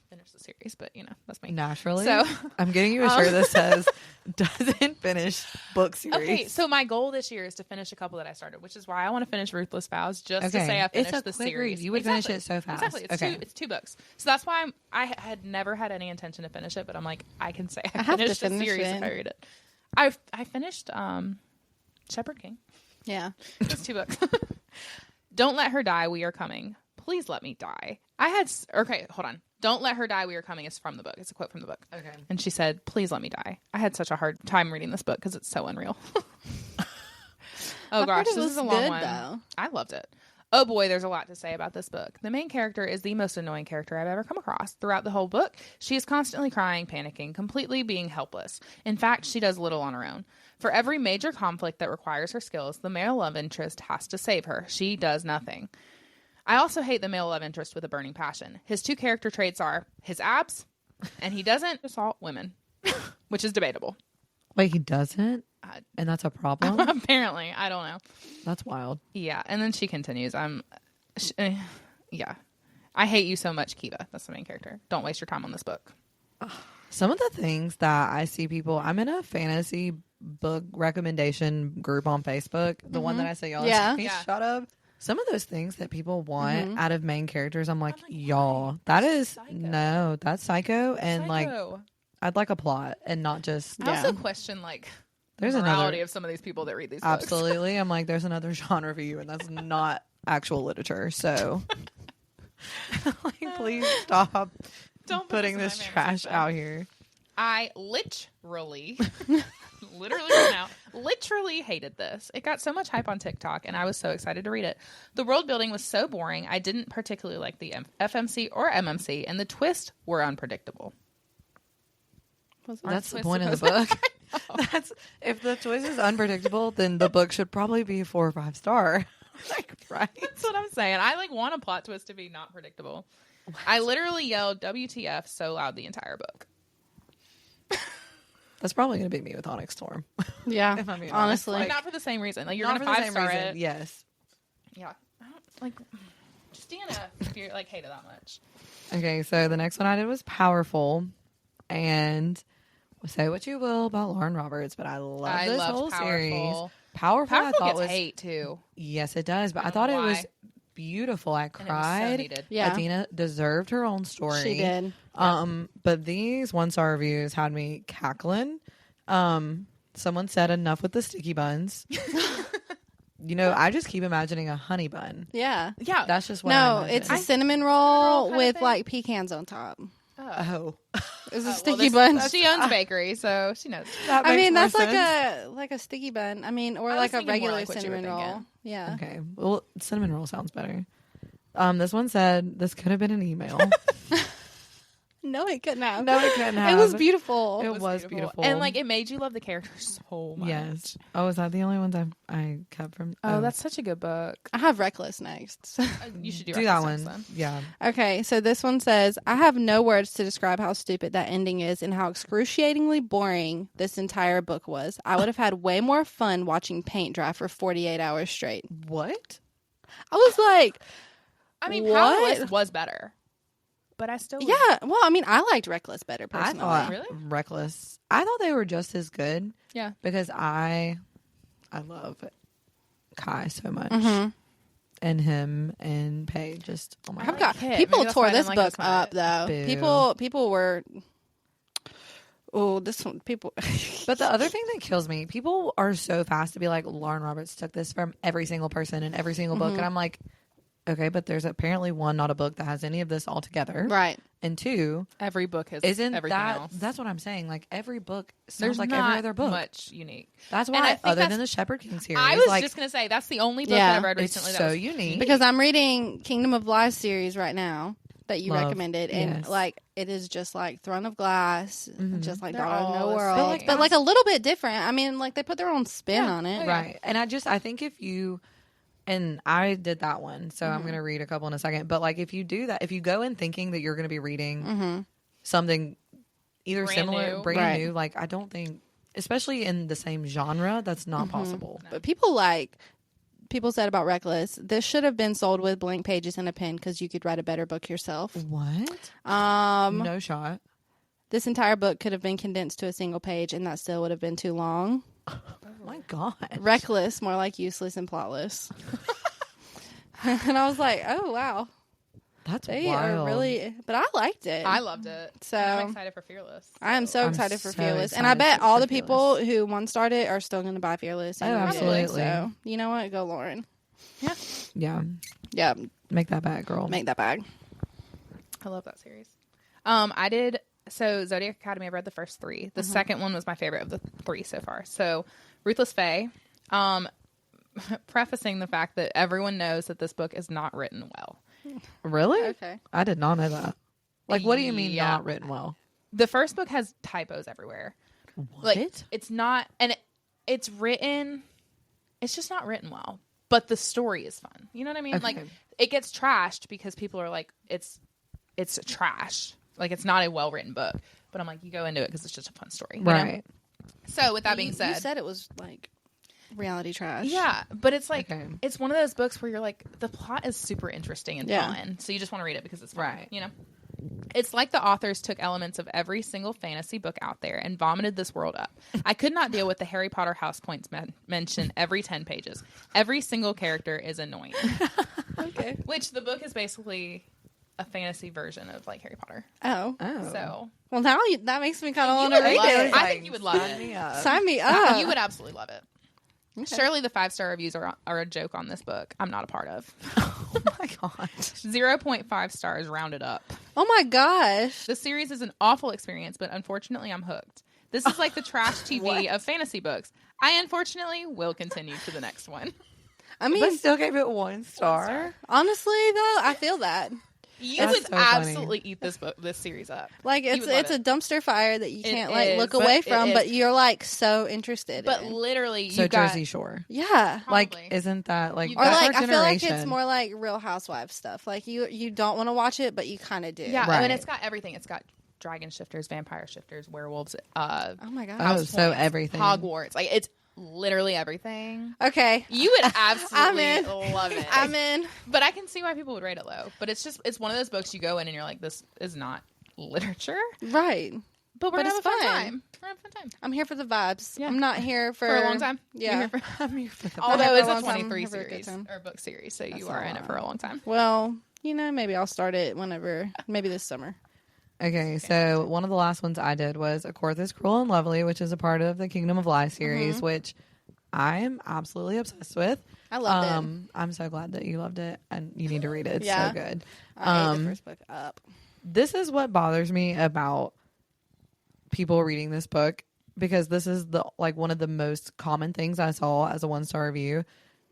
finished the series, but you know that's me. Naturally. So- I'm getting you a shirt that says doesn't finish book series. Okay, so my goal this year is to finish a couple that I started, which is why I want to finish Ruthless Vows, just to say I It's finished a the quick series. read. You would finish it so fast. Exactly. Okay. It's 2 books. So that's why I had never had any intention to finish it, but I'm like, I can say I have to finished the finish series it. if I read it. I finished Shepherd King. Yeah. It's 2 books. Don't Let Her Die, We Are Coming. Please let me die. Okay, hold on. Don't Let Her Die, We Are Coming is from the book. It's a quote from the book. Okay. And she said, please let me die. I had such a hard time reading this book because it's so unreal. Oh I gosh, heard it this was is a long good, one. though. I loved it. Oh boy, there's a lot to say about this book. The main character is the most annoying character I've ever come across. Throughout the whole book, she is constantly crying, panicking, completely being helpless. In fact, she does little on her own. For every major conflict that requires her skills, the male love interest has to save her. She does nothing. I also hate the male love interest with a burning passion. His 2 character traits are his abs, and he doesn't assault women, which is debatable. Wait, he doesn't? And that's a problem? Apparently, I don't know. That's wild. Yeah, and then she continues. Yeah. I hate you so much, Kiva. That's the main character. Don't waste your time on this book. Some of the things that I see people, I'm in a fantasy book recommendation group on Facebook, the one that I say y'all Yeah. shut up. Some of those things that people want out of main characters, I'm like, y'all, that is psycho. no, that's psycho. And like, Psycho. I'd like a plot and not just I also question There's the morality another of some of these people that read these books. absolutely. I'm like, there's another genre for you, and that's not actual literature. So, like, please stop Don't put putting this this in my trash fantasy out here. I literally hated this. It got so much hype on TikTok, and I was so excited to read it. The world building was so boring. I didn't particularly like the FMC or MMC, and the twists were unpredictable. That's the twists point of the supposed book. That's if the choice is unpredictable, then the book should probably be 4 or 5 star. Like, right? That's what I'm saying. I want a plot twist to be not predictable. I literally yelled WTF so loud the entire book. That's probably going to be me with Onyx Storm. Yeah. If I'm being honestly. But not for the same reason. Like, you're Not going to for the same 5-star reason. it. Yes. Yeah. I don't, like, just Deanna, if you hate it that much. Okay, so the next one I did was Powerful, and say what you will about Lauren Roberts, but I love this loved whole series. Powerful Powerful, I thought gets was hate too. yes, it does, but I don't thought it know was why. beautiful. I And it was so cried. needed. Yeah. Adina deserved her own story. She did. But these 1-star reviews had me cackling. Someone said enough with the sticky buns. You know, I just keep imagining a honey bun. Yeah. Yeah. That's just what I No, imagine. it's a cinnamon roll roll kind of with thing? like pecans on top. Oh. It's a well, sticky this- bun. She owns a bakery, so she knows. That I makes mean, more that's sense. like a sticky bun. I mean, or I like was a thinking more regular like what you were cinnamon roll. thinking. Yeah. Okay. Well, cinnamon roll sounds better. This one said this could have been an email. No, it couldn't have. No, it couldn't have. It was beautiful. It was beautiful. And like it made you love the characters so much. Yes. Oh, is that the only ones I kept from? Oh, that's such a good book. I have Reckless next. You should do that Reckless one. next, then. Yeah. Okay, so this one says, I have no words to describe how stupid that ending is and how excruciatingly boring this entire book was. I would have had way more fun watching paint dry for 48 hours straight. What? I was like, I mean, what? Powerless was better, but I still Yeah, well, I mean, I liked Reckless better personally. I thought Really? Reckless. I thought they were just as good. Yeah. Because I love Kai so much. Mm-hmm. And him and Paige. Just, oh my I've God. got Kit. people Maybe that's tore why I this didn't like book this one. up though. Boo. People were. Oh, this one. People. But the other thing that kills me, people are so fast to be like, Lauren Roberts took this from every single person in every single book. And I'm like, okay, but there's apparently one, not a book that has any of this all together. Right. And two, Every book has isn't everything that, else. that's what I'm saying. Like every book sounds There's like not every other book. much unique. That's And I why, think other that's- than the Shepherd King series, I was like, just gonna say that's the only book Yeah. that I've read it's recently. so that was unique. Because I'm reading Kingdom of Lies series right now that you Love. recommended, and Yes. like it is just like Throne of Glass, just like They're Daughter of all No the World, same. but like a little bit different. I mean, like they put their own spin Yeah. on it. Oh, yeah. Right. And I think if you, and I did that one, so I'm going to read a couple in a second. But like if you do that, if you go in thinking that you're going to be reading something either Brand similar, new. brand Right. new, like I don't think, especially in the same genre, that's not possible. But people said about Reckless, this should have been sold with blank pages and a pen because you could write a better book yourself. What? No shot. This entire book could have been condensed to a single page, and that still would have been too long. Oh my God. Reckless, more like useless and plotless. And I was like, oh wow, That's they wild. are really. But I liked it. I loved it. So- I'm excited for Fearless. I am so I'm excited for so Fearless, and I excited bet all for the people who one started are still going to buy Fearless. Oh, anyway. absolutely. So you know what? Go, Lauren. Yeah. Yeah, Make that bag, girl. make that bag. I love that series. I did. So Zodiac Academy, I've read the first three. The second one was my favorite of the three so far. So Ruthless Fae. Prefacing the fact that everyone knows that this book is not written well. Really? Okay. I did not know that. Like, what do you mean Yeah. not written well? The first book has typos everywhere. What? Like it's not, and it's written. It's just not written well. But the story is fun. You know what I mean? Okay. Like it gets trashed because people are like, it's trash. Like it's not a well written book. But I'm like, you go into it because it's just a fun story, you know? Right. So with that being you said, said it was like reality trash. yeah, but it's like Okay. it's one of those books where you're like, the plot is super interesting and Yeah. fun, so you just want to read it because it's fun, Right. you know. It's like the authors took elements of every single fantasy book out there and vomited this world up. I could not deal with the Harry Potter house points mentioned every 10 pages. Every single character is annoying. Okay. Which the book is basically a fantasy version of like Harry Potter. Oh. Oh. So Well, now that makes me kind of you want would to read love it. it. I think you would love Sign it. me up. Sign me up. You would absolutely love it. Okay. Surely the 5-star reviews are a joke on this book. I'm not a part of. Oh my God. 0.5 stars rounded up. Oh my gosh. The series is an awful experience, but unfortunately I'm hooked. This is like the trash TV of fantasy books. I unfortunately will continue to the next one. I mean, But still gave it 1 star. honestly though, I feel that. You That's would so funny. absolutely eat this series up. Like You it's would love it's a it. dumpster fire that you It can't like is, look but away it from, is. but you're like so interested. But in. literally, So you got Jersey Shore. Yeah. Like, Probably. isn't that like You Or got- that's like our I feel like generation. it's more like Real Housewives stuff. Like you don't want to watch it, but you kind of do. yeah, Right. and it's got everything. It's got dragon shifters, vampire shifters, werewolves, Oh my god. Oh, house so points, everything. Hogwarts. Like it's literally everything. Okay. You would absolutely in. love it. I'm in. But I can see why people would rate it low. But it's one of those books you go in and you're like, this is not literature. Right. But we're But gonna have a it's fun fun. time. We're gonna have a fun time. I'm here for the vibes. Yeah. I'm not here for For a long time. You're Yeah. here for- I'm here for the Although for it's a a long time. 23 Have a good series time. or book series, so That's you a are in it lot. for a long time. Well, maybe I'll start it whenever. Maybe this summer. Okay, so one of the last ones I did was A Court Is Cruel and Lovely, which is a part of the Kingdom of Lies series, which I am absolutely obsessed with. I loved it. I'm so glad that you loved it, and you need to read it. It's Yeah. so good. I ate the first book up. This is what bothers me about people reading this book, because this is the one of the most common things I saw as a 1-star review.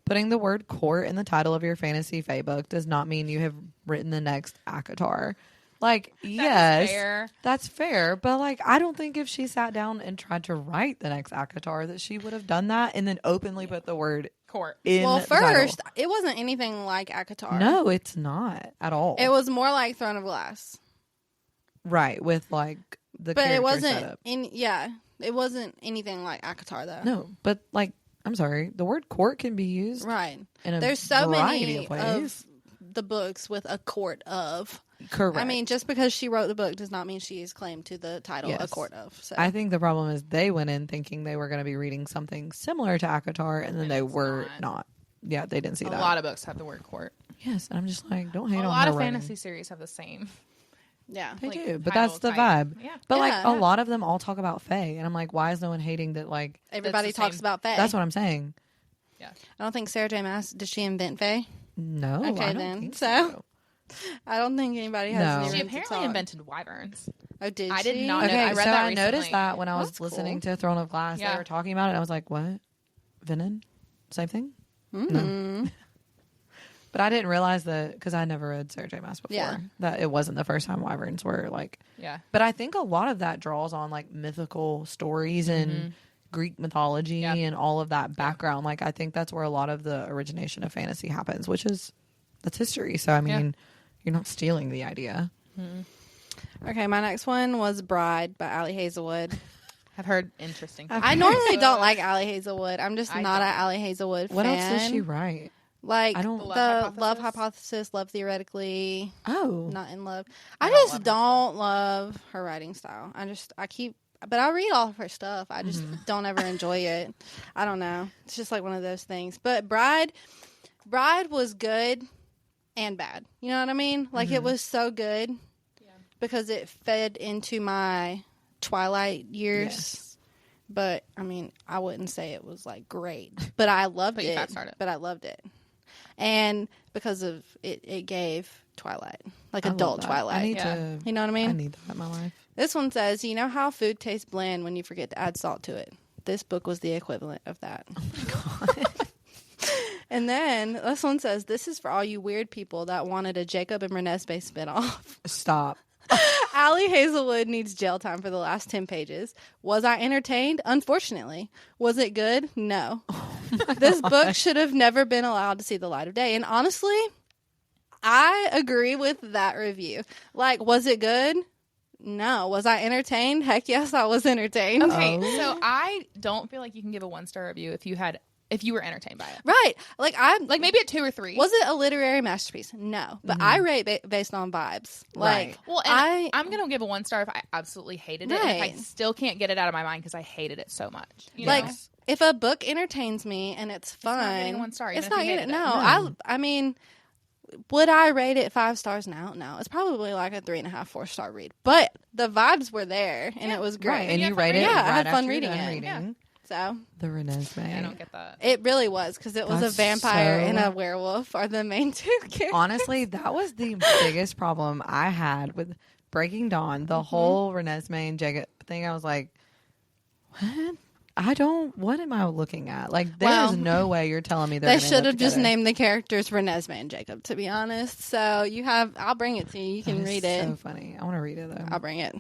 Putting the word court in the title of your fantasy fae book does not mean you have written the next ACOTAR. Like, yes, fair. that's fair. But like, I don't think if she sat down and tried to write the next ACOTAR that she would have done that and then openly put the word Court. in Well, the title. first, it wasn't anything like ACOTAR. No, it's not at all. It was more like Throne of Glass. Right, with like the But it character wasn't setup. it wasn't anything like ACOTAR though. No, but like, I'm sorry, the word court can be used Right. in a There's so variety many of ways. of the books with a court of. Correct. I mean, just because she wrote the book does not mean she is claimed to the title Yes. a court of. So I think the problem is they went in thinking they were going to be reading something similar to ACOTAR, and then And they it's were not. not. Yeah, they didn't see A that. lot of books have the word court. Yes, and I'm just like, don't hate A on lot her of writing. fantasy series have the same. yeah. They like, do, but title that's the type. vibe. Yeah. But like Yeah. a lot of them all talk about Fae, and I'm like, why is no one hating that? Like, Everybody the talks same. about Fae. that's what I'm saying. I don't think Sarah J. Maas, did she invent Fae? No, Okay, I don't then. think So? I don't think anybody has No. any She room to apparently talk. invented wyverns. Oh, did I did she? not know. Okay, I read so that I noticed recently. that when I was That's listening cool. to Throne of Glass, Yeah. they were talking about it. And I was like, what? Venom? Same thing? Mm. But I didn't realize that because I never read Sarah J. Maas before. Yeah. That it wasn't the first time wyverns were like. Yeah. But I think a lot of that draws on like mythical stories and Greek mythology Yeah. and all of that background. Like I think that's where a lot of the origination of fantasy happens, which is that's history. So I mean, you're not stealing the idea. Okay, my next one was Bride by Allie Hazelwood. I've heard interesting things. I normally don't like Allie Hazelwood. I'm just I not don't. an Allie Hazelwood What fan. else does she write? Like I don't- the Love Love Hypothesis? Hypothesis, Love Theoretically, Oh, Not in Love. I I don't just love her don't love her writing style. But I read all of her stuff. I just don't ever enjoy it. I don't know. It's just like one of those things. But Bride was good and bad. You know what I mean? Like it was so good because it fed into my Twilight years. Yes. But I mean, I wouldn't say it was like great, but I loved But you it. fast-started. But I loved it, and because of it, it gave Twilight, like I love adult that. Twilight. I need Yeah. to. You know what I mean? I need that in my life. This one says, you know how food tastes bland when you forget to add salt to it? This book was the equivalent of that. And then this one says, this is for all you weird people that wanted a Jacob and Renesmee spinoff. Stop. Allie Hazelwood needs jail time for the last 10 pages. Was I entertained? Unfortunately. Was it good? No. This book should have never been allowed to see the light of day. And honestly, I agree with that review. Like, was it good? No. Was I entertained? Heck yes, I was entertained. Okay, Oh. so I don't feel like you can give a 1-star review if you were entertained by it. Right. Like, Like maybe a 2 or 3. was it a literary masterpiece? No. But I rate based on vibes. Like, Right. Well, and I'm gonna give a 1-star if I absolutely hated it. And if I Right. still can't get it out of my mind because I hated it so much. You like know? if a book entertains me and it's fun, not getting a 1-star, even It's if not you getting hated it. no. I mean, would I rate it 5 stars now? No, it's probably like a 3.5, 4-star read. But the vibes were there and it was great. Right, and you you have fun rate it. reading it. Yeah, I right had fun after you're reading done it. reading So the Renesmee. I don't get that. it really was because it was That's a vampire so- and a werewolf are the main two characters. Honestly, that was the biggest problem I had with Breaking Dawn. The whole Renesmee and Jacob thing. I was like, what? What am I looking at? Like, there's Well, no way you're telling me They gonna end should up have just together. named the characters Renesmee and Jacob, to be honest. So you have, I'll bring it to you. You can That is read it. So funny. I want to read it though. I'll bring it.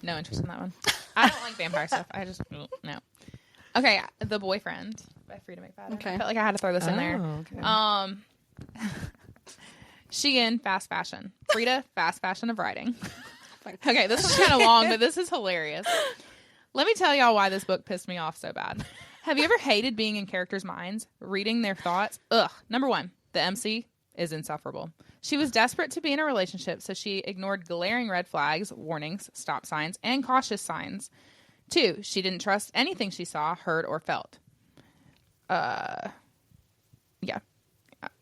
No interest in that one. I don't like vampire stuff. I just no. Okay, The Boyfriend by Frida McFadden. Okay. I felt like I had to throw this in there. Okay. Shein, fast fashion. Frida, fast fashion of writing. Okay, this is kind of long, but this is hilarious. Let me tell y'all why this book pissed me off so bad. Have you ever hated being in characters' minds, reading their thoughts? Ugh. Number 1, the MC is insufferable. She was desperate to be in a relationship, so she ignored glaring red flags, warnings, stop signs, and cautious signs. 2, she didn't trust anything she saw, heard, or felt. Yeah.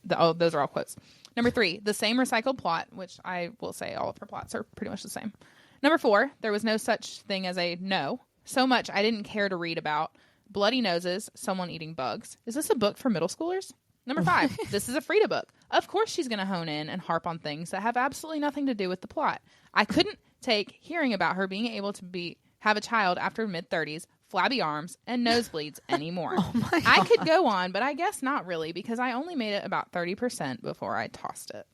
Those are all quotes. Number 3, the same recycled plot, which I will say all of her plots are pretty much the same. Number 4, there was no such thing as a no. So much I didn't care to read about. Bloody noses, someone eating bugs. Is this a book for middle schoolers? Number 5, this is a Frida book. Of course she's going to hone in and harp on things that have absolutely nothing to do with the plot. I couldn't take hearing about her being able to have a child after mid-30s, flabby arms, and nosebleeds anymore. I could go on, but I guess not really because I only made it about 30% before I tossed it.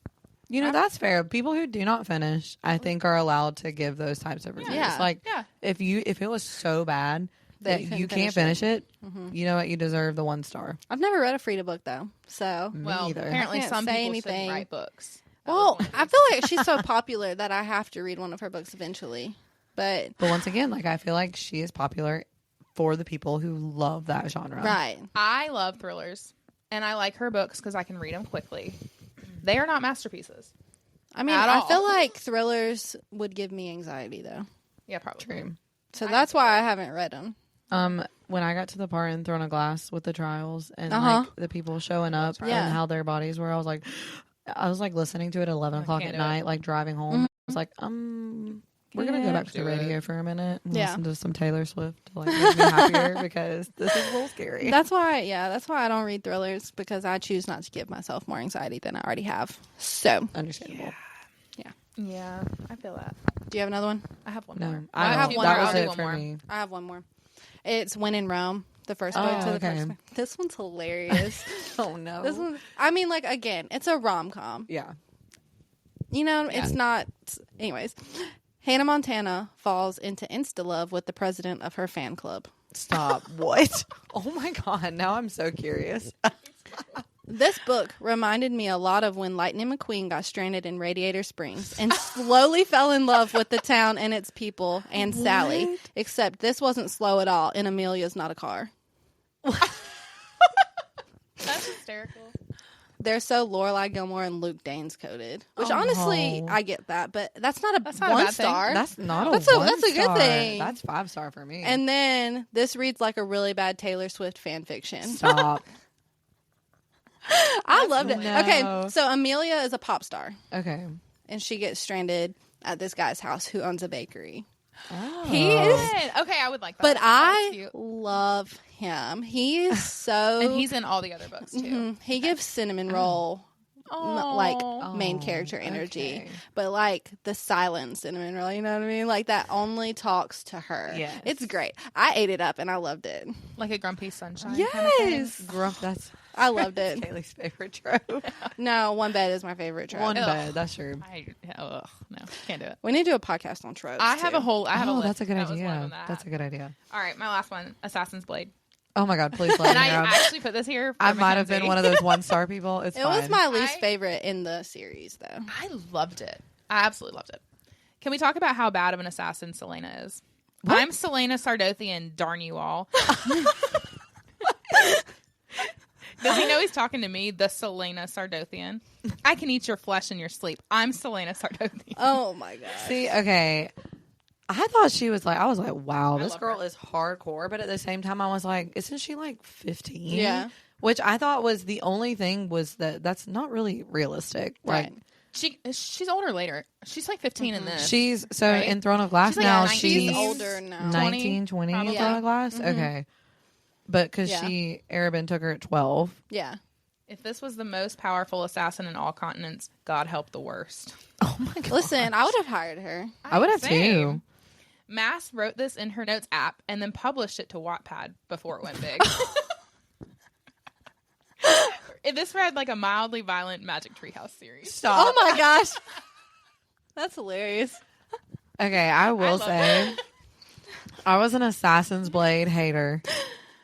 You know, that's fair. People who do not finish, I think, are allowed to give those types of reviews. Yeah. Like, Yeah. if it was so bad That that you you couldn't can't finish it, Mm-hmm. you know what? You deserve the 1 star. I've never read a Frida book though, so. Me Well, either. apparently I can't some say people anything. shouldn't write books. That Well, was one of I feel like she's so popular that I have to read one of her books eventually. But once again, like, I feel like she is popular for the people who love that genre. right, I love thrillers, and I like her books because I can read them quickly. They are not masterpieces. I mean, At I all. feel like thrillers would give me anxiety though, Yeah, probably. True. so that's why I haven't read them. When I got to the part in Throne of Glass with the trials and like the people showing up Yeah. and how their bodies were, I was like listening to it at 11 o'clock can't at do it. night, like driving home. I was like, we're gonna go back to the do it. radio for a minute and Yeah. listen to some Taylor Swift to like make me happier because this is a little scary. That's why I don't read thrillers, because I choose not to give myself more anxiety than I already have. So, Understandable. Yeah, I feel that. do you have another one? I have one No, more. I have don't. one That more. was I'll it do one for more. me. I have one more. It's When in Rome, the first book Oh, to the okay. first. This one's hilarious. Oh no. This one, I mean, like, again, it's a rom-com. Yeah. You know, Yeah. it's not. Anyways, Hannah Montana falls into insta-love with the president of her fan club. Stop. What? Oh my god. Now I'm so curious. This book reminded me a lot of when Lightning McQueen got stranded in Radiator Springs and slowly fell in love with the town and its people and Sally. Except this wasn't slow at all, and Amelia's not a car. That's hysterical. They're so Lorelai Gilmore and Luke Danes coded. Which Oh. honestly, I get that, but that's not a That's not a one bad thing. star. That's not That's a a- one that's a good star. thing. That's 5-star for me. And then this reads like a really bad Taylor Swift fan fiction. Stop. I loved it. No. Okay, so Amelia is a pop star, Okay. and she gets stranded at this guy's house who owns a bakery. Oh. He is, Okay, I would like that. but That's I cute. love him. He is so. And he's in all the other books too. Mhm. He gives cinnamon roll main character energy, okay. but like the silent cinnamon roll. You know what I mean? Like that only talks to her. Yes. It's great. I ate it up and I loved it. Like a grumpy sunshine. kind of thing. Yes, Grump, that's I loved it. Kaylee's favorite trope. No, One Bed is my favorite trope. One Ugh. bed, that's true. No, can't do it. We need to do a podcast on tropes. I have too. a whole. I have a Oh, list. that's a good That was one of idea. them that I That's a had. good idea. All right, my last one, Assassin's Blade. Oh my god, please let And me I know. actually put this here. For I might have been Mackenzie. one of those 1-star people. It's It fine. was my least I- favorite in the series, though. I loved it. I absolutely loved it. Can we talk about how bad of an assassin Selena is? What? I'm Selena Sardothian, darn you all. Does he know he's talking to me, the Selena Sardothian? I can eat your flesh in your sleep. I'm Selena Sardothian. Oh my god! See, okay. I thought she was like, I was like, wow, this love girl her. is hardcore. But at the same time, I was like, isn't she like 15? Yeah. Which I thought was the only thing was that's not really realistic. Right. Like, She's older later. She's like 15 in this. she's, so Right? in Throne of Glass She's like now, 19. she's She's older now. 19, 20 in probably. Throne of Glass? Okay. But because Yeah. Arabin took her at 12. Yeah. If this was the most powerful assassin in all continents, God help the worst. Oh my God. Listen, I would have hired her. I would have Same. too. Mass wrote this in her notes app and then published it to Wattpad before it went big. This read like a mildly violent Magic Treehouse series. Stop. Oh my gosh, that's hilarious. Okay, I will love say, I was an Assassin's Blade hater.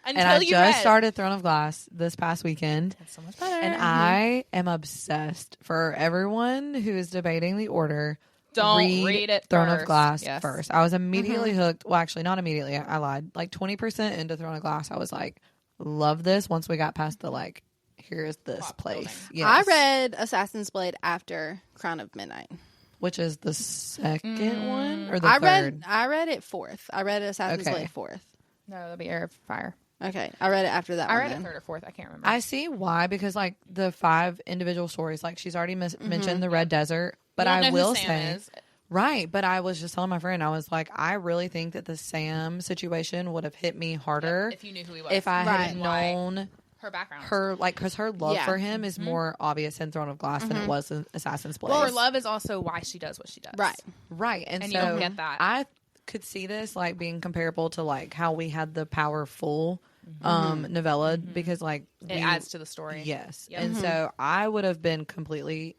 Until And I you just read. started Throne of Glass this past weekend. That's so much better. And I am obsessed. For everyone who is debating the order, Don't read it Throne of first. Glass Yes. first. I was immediately hooked. Well, actually, not immediately. I lied. Like 20% into Throne of Glass, I was like, love this. Once we got past the like, here is this Plot place. building. Yes. I read Assassin's Blade after Crown of Midnight. Which is the second one or the third? I read it fourth. I read Assassin's Okay. Blade fourth. No, that'll be Air of Fire. Okay, I read it after that. I one read it then. third or fourth. I can't remember. I see why, because like the 5 individual stories, like she's already mentioned the Red Desert, but You don't I know will who Sam say, is. right. But I was just telling my friend, I was like, I really think that the Sam situation would have hit me harder if you knew who he was. if I had Why? known Her background. her, like, because her love Yeah. for him is more obvious in Throne of Glass than it was in Assassin's Blade. Well, her love is also why she does what she does. Right. Right, and And so you don't get that. I could see this like being comparable to like how we had the Powerful novella because like It adds to the story. Yes. Yep. And so I would have been completely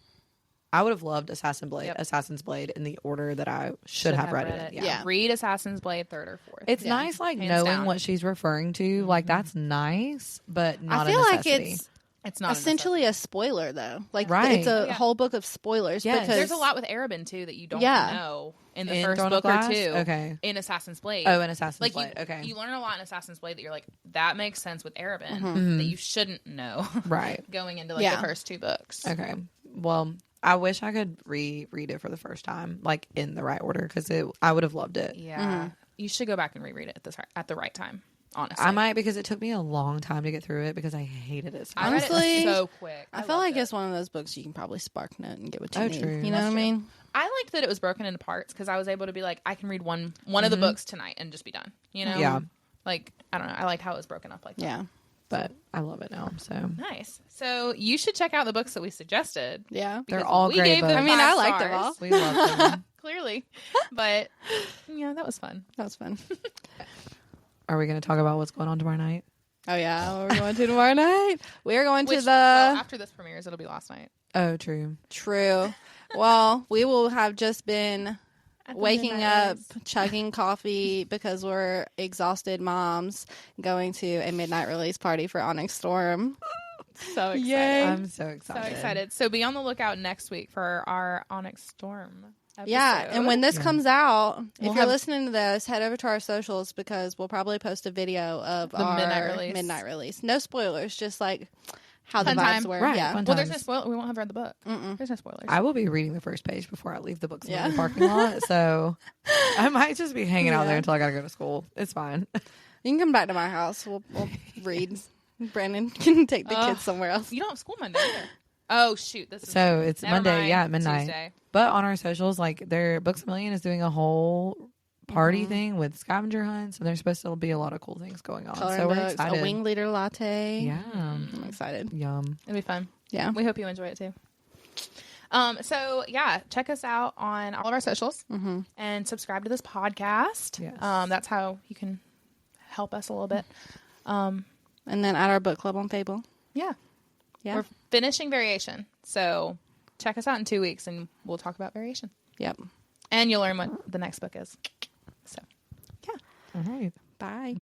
I would have loved Assassin's Yep. Blade in the order that I should have read it. Yeah. Read Assassin's Blade 3rd or 4th. It's nice, like, Hands knowing down. what she's referring to. Like, that's nice, but not I feel a like necessity. It's not essentially a spoiler, though. Like, Right. it's a Yeah. whole book of spoilers. Yes. Because There's a lot with Arabin, too, that you don't Yeah. know in the In first Throne of book or Glass? 2 Okay. in Assassin's Blade. Oh, in Assassin's like Blade. you, Okay. you learn a lot in Assassin's Blade that you're like, that makes sense with Arabin that you shouldn't know Right. going into like Yeah. the first 2 books. Okay. Well, I wish I could reread it for the first time, like, in the right order, because I would have loved it. Yeah. You should go back and reread it at the right time, honestly. I might, because it took me a long time to get through it because I hated it so I much. read Honestly, it so quick. I feel loved like it. it's one of those books you can probably spark note and get what you Oh, need. true. You know That's what I true. mean? I liked that it was broken into parts because I was able to be like, I can read one of the books tonight and just be done. You know? Yeah. Like, I don't know. I liked how it was broken up like that. Yeah. But I love it now, so. Nice. So you should check out the books that we suggested. Yeah. They're because all we great gave books. them I mean, 5 I liked them stars, all. We love them. clearly. But, yeah, that was fun. That was fun. Are we going to talk about what's going on tomorrow night? Oh, yeah. We're going to tomorrow night. We're going to Well, after this premieres, it'll be last night. Oh, true. True. Well, we will have just been At the waking midnight up, release. chugging coffee because we're exhausted moms, going to a midnight release party for Onyx Storm. So excited. Yay. I'm so So excited. excited. So be on the lookout next week for our Onyx Storm episode. Yeah, and when this comes out, We'll if you're have- listening to this, head over to our socials because we'll probably post a video of The our midnight release. No spoilers, just like how the Fun vibes time. were. Right, Yeah. fun Well, there's no times. spoiler. We won't have read the book. Mm-mm. There's no spoilers. I will be reading the first page before I leave the books Yeah. in the parking lot, so I might just be hanging out Yeah. there until I got to go to school. It's fine. You can come back to my house. We'll read. Brandon can take the kids somewhere else. You don't have school Monday either. Oh shoot! This is So it's Never Monday, mind. yeah, at midnight. Tuesday. But on our socials, like, their Books A Million is doing a whole party thing with scavenger hunts, and there's supposed to be a lot of cool things going on. Coloring so we're books, excited. a wing leader latte. Yeah. I'm excited. Yum. It'll be fun. Yeah. We hope you enjoy it too. So yeah, check us out on all of our socials and subscribe to this podcast. Yes. That's how you can help us a little bit. And then at our book club on Fable. Yeah. Yeah. We're finishing Variation. So check us out in 2 weeks and we'll talk about Variation. Yep. And you'll learn what the next book is. So, yeah. All right. Bye.